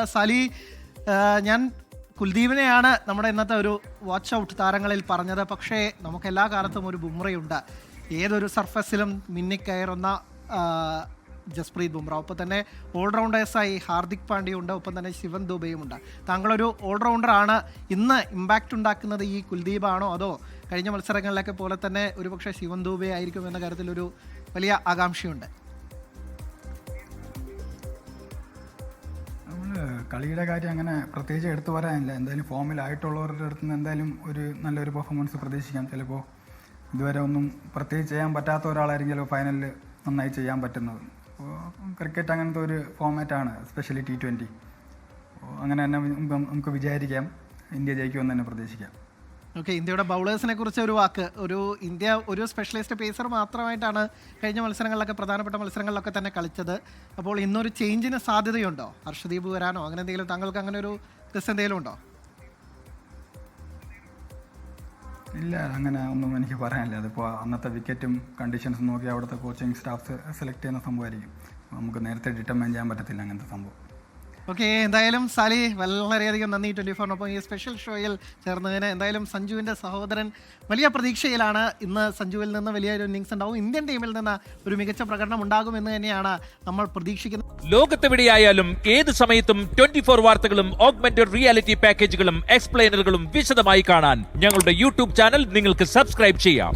Sally, ഞാൻ കുൽദീപിനെയാണ് നമ്മുടെ ഇന്നത്തെ ഒരു വാച്ച് ഔട്ട് താരങ്ങളിൽ പറഞ്ഞത്. പക്ഷേ നമുക്ക് എല്ലാ കാലത്തും ഒരു ബുംറയുണ്ട്. ഏതൊരു സർഫസിലും മിന്നിക്കയറുന്ന ജസ്പ്രീത് ബുംറ. ഒപ്പം തന്നെ ഓൾറൗണ്ടേഴ്സായി ഹാർദിക് പാണ്ഡ്യയുണ്ട്, ഒപ്പം തന്നെ ശിവൻ ദുബെയുമുണ്ട്. താങ്കളൊരു ഓൾറൗണ്ടറാണ്. ഇന്ന് ഇമ്പാക്റ്റ് ഉണ്ടാക്കുന്നത് ഈ കുൽദീപാണോ അതോ കഴിഞ്ഞ മത്സരങ്ങളിലൊക്കെ പോലെ തന്നെ ഒരുപക്ഷെ ശിവൻ ദുബെ ആയിരിക്കും എന്ന കാര്യത്തിലൊരു വലിയ ആകാംക്ഷയുണ്ട്? കളിയുടെ കാര്യം അങ്ങനെ പ്രത്യേകിച്ച് എടുത്തു പറയാനില്ല. എന്തായാലും ഫോമിലായിട്ടുള്ളവരുടെ അടുത്ത് നിന്ന് എന്തായാലും ഒരു നല്ലൊരു പെർഫോമൻസ് പ്രതീക്ഷിക്കാം. ചിലപ്പോൾ ഇതുവരെ ഒന്നും പ്രത്യേകിച്ച് ചെയ്യാൻ പറ്റാത്ത ഒരാളായിരിക്കും ചിലപ്പോൾ ഫൈനലിൽ നന്നായി ചെയ്യാൻ പറ്റുന്നത്. അപ്പോൾ ക്രിക്കറ്റ് അങ്ങനത്തെ ഒരു ഫോമാറ്റാണ്, എസ്പെഷ്യലി T20. അപ്പോൾ അങ്ങനെ തന്നെ നമുക്ക് വിചാരിക്കാം ഇന്ത്യ ജയിക്കുമെന്ന് തന്നെ പ്രതീക്ഷിക്കാം. ഓക്കെ, ഇന്ത്യയുടെ ബൗളേഴ്സിനെ കുറിച്ച് ഒരു വാക്ക്. ഇന്ത്യ ഒരു സ്പെഷ്യലിസ്റ്റ് പേസർ മാത്രമായിട്ടാണ് കഴിഞ്ഞ മത്സരങ്ങളിലൊക്കെ, പ്രധാനപ്പെട്ട മത്സരങ്ങളിലൊക്കെ തന്നെ കളിച്ചത്. അപ്പോൾ ഇന്നൊരു ചേഞ്ചിന് സാധ്യതയുണ്ടോ? ഹർഷദീപ് വരാനോ അങ്ങനെ എന്തെങ്കിലും, താങ്കൾക്ക് അങ്ങനെ ഒരു ഗസ് എന്തെങ്കിലും ഉണ്ടോ? ഇല്ല, അങ്ങനെ ഒന്നും എനിക്ക് പറയാനില്ല. അതിപ്പോൾ അന്നത്തെ വിക്കറ്റും കണ്ടീഷൻസും നോക്കി അവിടുത്തെ കോച്ചിങ് സ്റ്റാഫ് സെലക്ട് ചെയ്യുന്ന സംഭവമായിരിക്കും. നമുക്ക് നേരത്തെ ഡിറ്റർമൈൻ ചെയ്യാൻ പറ്റത്തില്ല അങ്ങനത്തെ സംഭവം. ഓക്കെ, എന്തായാലും സാലി വളരെയധികം നന്ദി 24-നൊപ്പം ഈ സ്പെഷ്യൽ ഷോയിൽ ചേർന്നതിന്. എന്തായാലും സഞ്ജുവിൻ്റെ സഹോദരൻ വലിയ പ്രതീക്ഷയിലാണ്. ഇന്ന് സഞ്ജുവിൽ നിന്ന് വലിയൊരു ഇന്നിങ്സ് ഉണ്ടാവും, ഇന്ത്യൻ ടീമിൽ നിന്ന് ഒരു മികച്ച പ്രകടനം ഉണ്ടാകുമെന്ന് തന്നെയാണ് നമ്മൾ പ്രതീക്ഷിക്കുന്നത്. ലോകത്തെവിടെയായാലും ഏത് സമയത്തും 24 വാർത്തകളും ഓഗ്മെന്റഡ് റിയാലിറ്റി പാക്കേജുകളും എക്സ്പ്ലെയിനറുകളും വിശദമായി കാണാൻ ഞങ്ങളുടെ യൂട്യൂബ് ചാനൽ നിങ്ങൾക്ക് സബ്സ്ക്രൈബ് ചെയ്യാം.